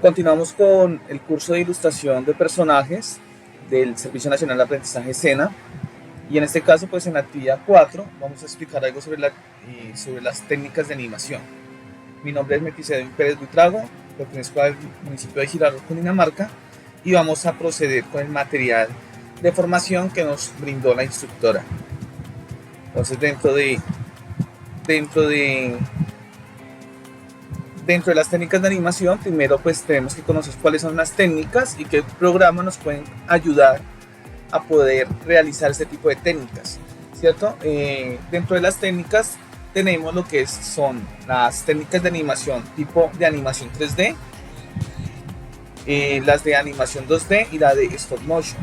Continuamos con el curso de ilustración de personajes del Servicio Nacional de Aprendizaje SENA, y en este caso, pues en la actividad 4 vamos a explicar algo sobre las técnicas de animación. Mi nombre es Melquisedec Pérez Buitrago, pertenezco al municipio de Girardot, Cundinamarca, y vamos a proceder con el material de formación que nos brindó la instructora. Entonces, dentro de las técnicas de animación, primero pues tenemos que conocer cuáles son las técnicas y qué programas nos pueden ayudar a poder realizar este tipo de técnicas, ¿cierto? Dentro de las técnicas tenemos lo que son las técnicas de animación tipo de animación 3D, las de animación 2D y la de stop motion.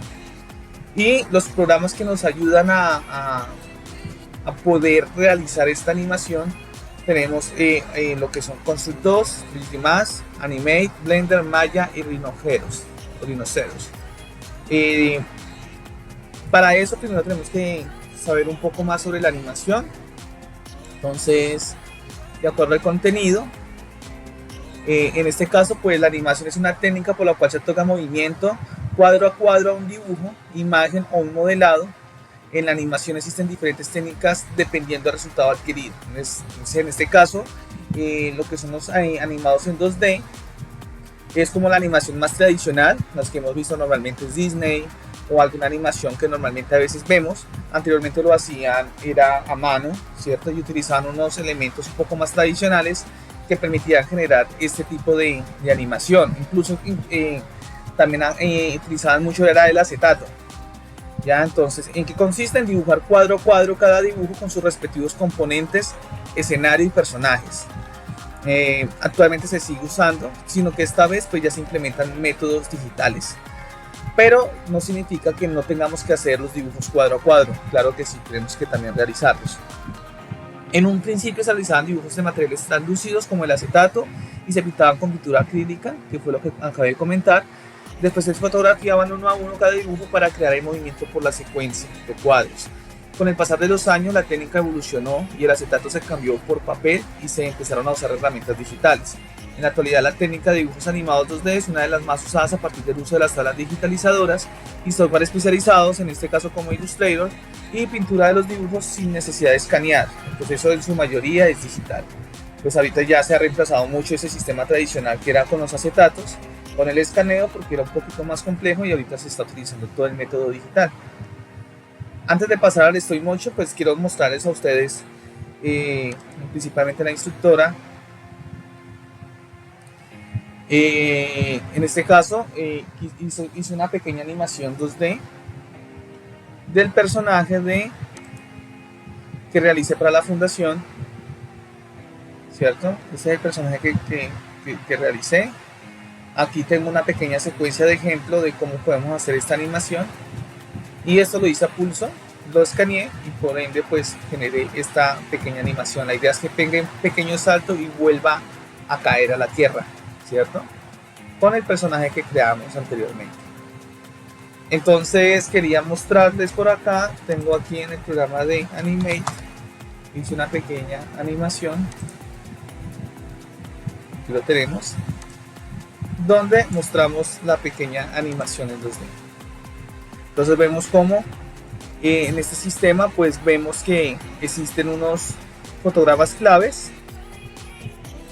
Y los programas que nos ayudan a poder realizar esta animación tenemos lo que son Construct 2, 3D Max, Animate, Blender, Maya y Rhinoceros. Para eso primero tenemos que saber un poco más sobre la animación. Entonces, de acuerdo al contenido, en este caso pues la animación es una técnica por la cual se toca movimiento cuadro a cuadro a un dibujo, imagen o un modelado. En la animación existen diferentes técnicas dependiendo del resultado adquirido. En este caso, lo que son los animados en 2D es como la animación más tradicional, las que hemos visto normalmente es Disney o alguna animación que normalmente a veces vemos. Anteriormente lo hacían, era a mano, ¿cierto? Y utilizaban unos elementos un poco más tradicionales que permitían generar este tipo de animación. Incluso también utilizaban mucho era el acetato. ¿Ya? Entonces, ¿en qué consiste? En dibujar cuadro a cuadro cada dibujo con sus respectivos componentes, escenario y personajes. Actualmente se sigue usando, sino que esta vez pues ya se implementan métodos digitales. Pero no significa que no tengamos que hacer los dibujos cuadro a cuadro. Claro que sí, tenemos que también realizarlos. En un principio se realizaban dibujos de materiales tan lúcidos como el acetato y se pintaban con pintura acrílica, que fue lo que acabé de comentar. Después se fotografiaban uno a uno cada dibujo para crear el movimiento por la secuencia de cuadros. Con el pasar de los años la técnica evolucionó y el acetato se cambió por papel y se empezaron a usar herramientas digitales. En la actualidad la técnica de dibujos animados 2D es una de las más usadas a partir del uso de las tablas digitalizadoras y software especializados, en este caso como Illustrator, y pintura de los dibujos sin necesidad de escanear. El proceso en su mayoría es digital. Pues ahorita ya se ha reemplazado mucho ese sistema tradicional que era con los acetatos, con el escaneo, porque era un poquito más complejo, y ahorita se está utilizando todo el método digital. Antes de pasar al stop motion, pues quiero mostrarles a ustedes, principalmente la instructora, en este caso hizo una pequeña animación 2D del personaje que realicé para la fundación, ¿cierto? Ese es el personaje que realicé. Aquí tengo una pequeña secuencia de ejemplo de cómo podemos hacer esta animación, y esto lo hice a pulso, lo escaneé y por ende pues generé esta pequeña animación. La idea es que pegue un pequeño salto y vuelva a caer a la tierra, ¿cierto? Con el personaje que creamos anteriormente. Entonces quería mostrarles por acá, tengo aquí en el programa de Animate, hice una pequeña animación, aquí lo tenemos, donde mostramos la pequeña animación en 2D. Entonces vemos cómo en este sistema pues vemos que existen unos fotogramas claves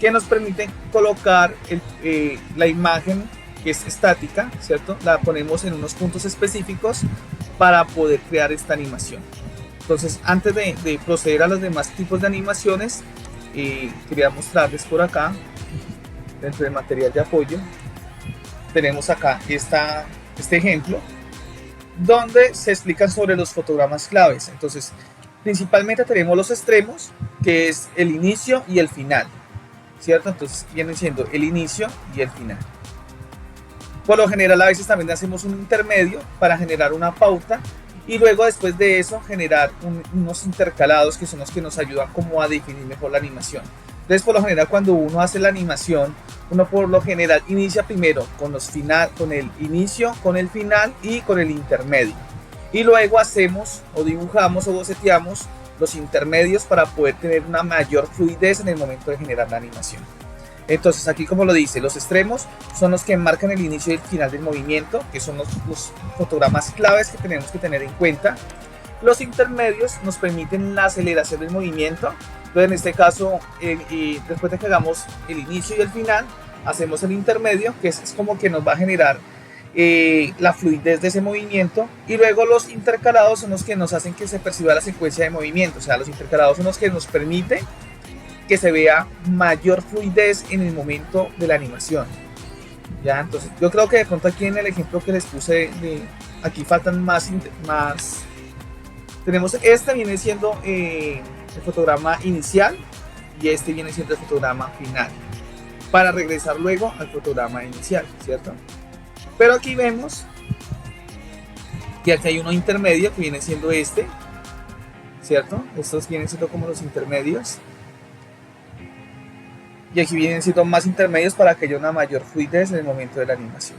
que nos permiten colocar la imagen que es estática, ¿cierto? La ponemos en unos puntos específicos para poder crear esta animación. Entonces, antes de proceder a los demás tipos de animaciones, quería mostrarles por acá, dentro del material de apoyo, tenemos acá este ejemplo, donde se explican sobre los fotogramas claves. Entonces, principalmente tenemos los extremos, que es el inicio y el final, ¿cierto? Entonces, vienen siendo el inicio y el final. Por lo general, a veces también hacemos un intermedio para generar una pauta, y luego después de eso generar unos intercalados que son los que nos ayudan como a definir mejor la animación. Entonces, por lo general, cuando uno hace la animación, uno por lo general inicia primero con el inicio, con el final y con el intermedio, y luego hacemos o dibujamos o boceteamos los intermedios para poder tener una mayor fluidez en el momento de generar la animación. Entonces aquí, como lo dice, los extremos son los que marcan el inicio y el final del movimiento, que son los fotogramas claves que tenemos que tener en cuenta. Los intermedios nos permiten la aceleración del movimiento. Entonces en este caso, después de que hagamos el inicio y el final, hacemos el intermedio, que es como que nos va a generar la fluidez de ese movimiento. Y luego los intercalados son los que nos hacen que se perciba la secuencia de movimiento. O sea, los intercalados son los que nos permiten que se vea mayor fluidez en el momento de la animación. Ya, entonces yo creo que de pronto aquí en el ejemplo que les puse, aquí faltan más. Tenemos, este viene siendo el fotograma inicial y este viene siendo el fotograma final, para regresar luego al fotograma inicial, ¿cierto? Pero aquí vemos que aquí hay uno intermedio que viene siendo este, ¿cierto? Estos vienen siendo como los intermedios. Y aquí vienen siendo más intermedios para que haya una mayor fluidez en el momento de la animación,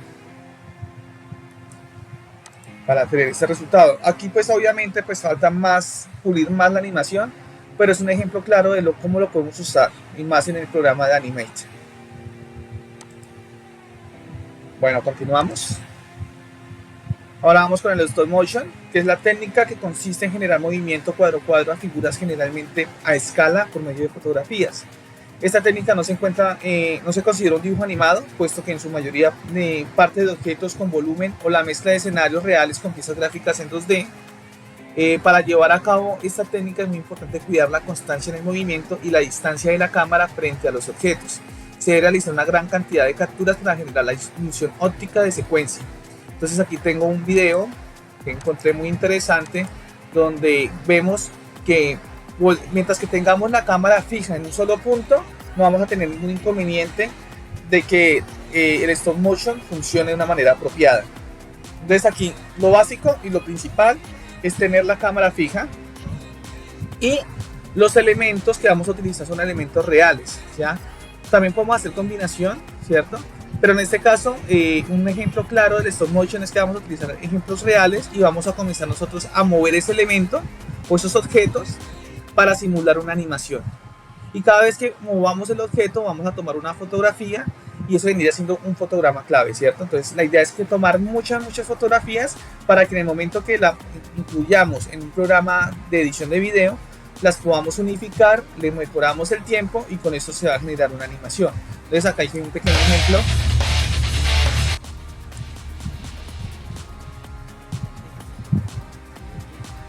para tener este resultado. Aquí pues obviamente pues falta más, pulir más la animación, pero es un ejemplo claro de cómo lo podemos usar, y más en el programa de Animate. Bueno, continuamos. Ahora vamos con el stop motion, que es la técnica que consiste en generar movimiento cuadro a cuadro a figuras generalmente a escala por medio de fotografías. Esta técnica no se considera un dibujo animado, puesto que en su mayoría parte de objetos con volumen o la mezcla de escenarios reales con piezas gráficas en 2D. Para llevar a cabo esta técnica es muy importante cuidar la constancia en el movimiento y la distancia de la cámara frente a los objetos. Se debe realizar una gran cantidad de capturas para generar la ilusión óptica de secuencia. Entonces aquí tengo un video que encontré muy interesante, donde vemos que mientras que tengamos la cámara fija en un solo punto, no vamos a tener ningún inconveniente de que el stop motion funcione de una manera apropiada. Entonces aquí lo básico y lo principal es tener la cámara fija, y los elementos que vamos a utilizar son elementos reales, ¿ya? También podemos hacer combinación, ¿cierto? Pero en este caso, un ejemplo claro del stop motion es que vamos a utilizar ejemplos reales y vamos a comenzar nosotros a mover ese elemento o esos objetos para simular una animación. Y cada vez que movamos el objeto vamos a tomar una fotografía, y eso vendría siendo un fotograma clave, ¿cierto? Entonces la idea es que tomar muchas fotografías para que en el momento que la incluyamos en un programa de edición de video, las podamos unificar, le mejoramos el tiempo y con esto se va a generar una animación. Entonces acá hay un pequeño ejemplo.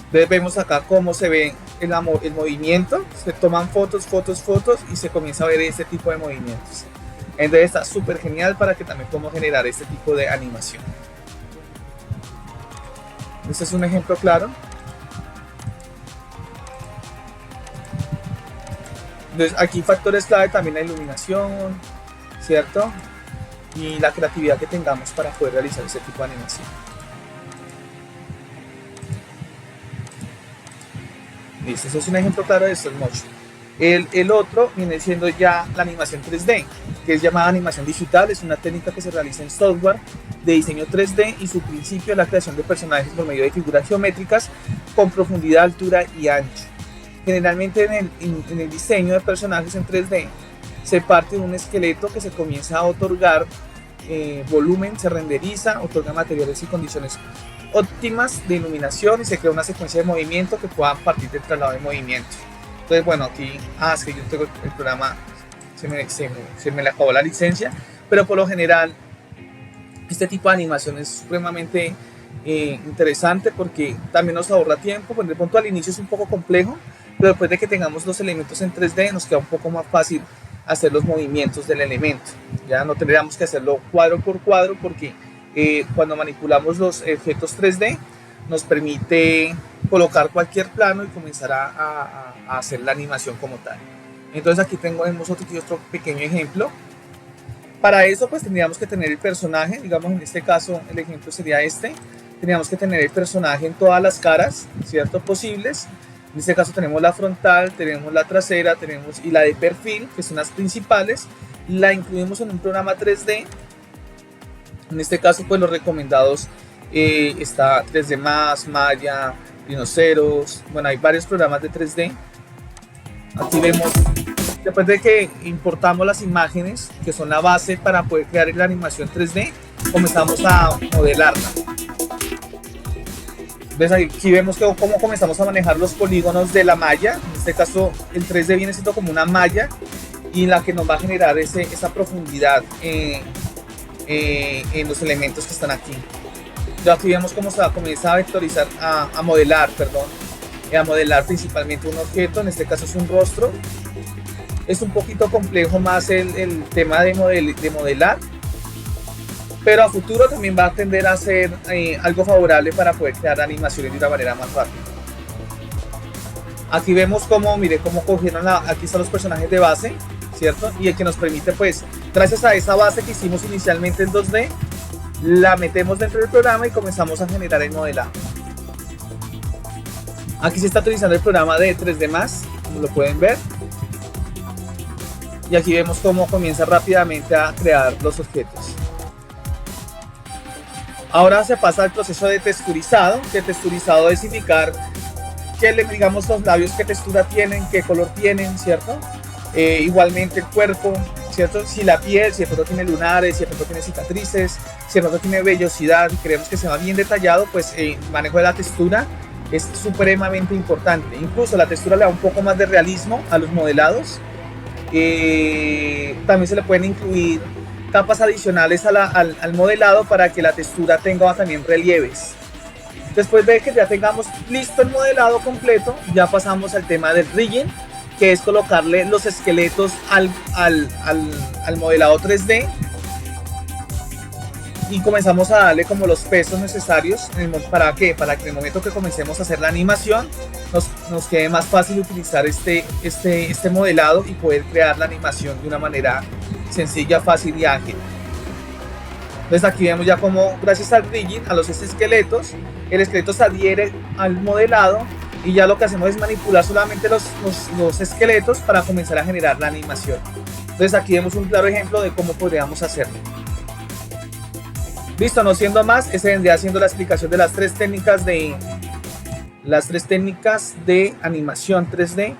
Entonces vemos acá cómo se ve el movimiento, se toman fotos y se comienza a ver este tipo de movimientos. Entonces está súper genial para que también podamos generar este tipo de animación. Este es un ejemplo claro. Entonces aquí factores clave también la iluminación, ¿cierto? Y la creatividad que tengamos para poder realizar este tipo de animación. Listo, ese es un ejemplo claro de stop motion. El otro viene siendo ya la animación 3D, que es llamada animación digital. Es una técnica que se realiza en software de diseño 3D y su principio es la creación de personajes por medio de figuras geométricas con profundidad, altura y ancho. Generalmente en el diseño de personajes en 3D se parte de un esqueleto que se comienza a otorgar volumen, se renderiza, otorga materiales y condiciones óptimas de iluminación y se crea una secuencia de movimiento que pueda partir del traslado de movimiento. Entonces bueno, aquí es que yo tengo el programa, se me le acabó la licencia, pero por lo general este tipo de animación es supremamente interesante porque también nos ahorra tiempo. Pues de pronto al inicio es un poco complejo, pero después de que tengamos los elementos en 3D nos queda un poco más fácil hacer los movimientos del elemento. Ya no tendríamos que hacerlo cuadro por cuadro, porque cuando manipulamos los efectos 3D nos permite colocar cualquier plano y comenzar a hacer la animación como tal. Entonces aquí tenemos otro pequeño ejemplo. Para eso pues tendríamos que tener el personaje, digamos en este caso el ejemplo sería este. Tendríamos que tener el personaje en todas las caras, ¿cierto? Posibles. En este caso tenemos la frontal, tenemos la trasera, tenemos y la de perfil, que son las principales. La incluimos en un programa 3D. En este caso pues los recomendados está 3D Max, Maya, Rhinoceros. Bueno, hay varios programas de 3D. Aquí vemos Después de que importamos las imágenes, que son la base para poder crear la animación 3D, comenzamos a modelarla. ¿Ves? Aquí vemos cómo comenzamos a manejar los polígonos de la malla. En este caso, el 3D viene siendo como una malla y la que nos va a generar esa profundidad en los elementos que están aquí. Ya aquí vemos cómo se comienza a vectorizar, a modelar, perdón, a modelar principalmente un objeto. En este caso es un rostro. Es un poquito complejo más el tema de modelar, pero a futuro también va a tender a ser algo favorable para poder crear animaciones de una manera más rápida. Aquí vemos cómo, mire, cómo cogieron aquí están los personajes de base, ¿cierto? Y el que nos permite, pues, gracias a esa base que hicimos inicialmente en 2D, la metemos dentro del programa y comenzamos a generar el modelado. Aquí se está utilizando el programa de 3D Max, como lo pueden ver. Y aquí vemos cómo comienza rápidamente a crear los objetos. Ahora se pasa al proceso de texturizado, que texturizado es indicar que digamos los labios qué textura tienen, qué color tienen, ¿cierto? Igualmente el cuerpo, ¿cierto? Si la piel, si el pronto tiene lunares, si el pronto tiene cicatrices, si el pronto tiene vellosidad y queremos que sea bien detallado, pues el manejo de la textura es supremamente importante. Incluso la textura le da un poco más de realismo a los modelados. También se le pueden incluir capas adicionales al modelado para que la textura tenga también relieves. Después de que ya tengamos listo el modelado completo, ya pasamos al tema del rigging, que es colocarle los esqueletos al modelado 3D y comenzamos a darle como los pesos necesarios. ¿Para qué? Para que en el momento que comencemos a hacer la animación nos quede más fácil utilizar este modelado y poder crear la animación de una manera sencilla, fácil y ágil. Entonces aquí vemos ya como gracias al rigging, a los esqueletos, el esqueleto se adhiere al modelado y ya lo que hacemos es manipular solamente los esqueletos para comenzar a generar la animación. Entonces aquí vemos un claro ejemplo de cómo podríamos hacerlo. Listo, no siendo más, ese vendría siendo la explicación de las tres técnicas de animación 3D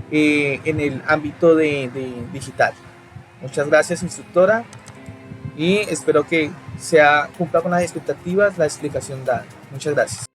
en el ámbito de digital. Muchas gracias, instructora, y espero que cumpla con las expectativas la explicación dada. Muchas gracias.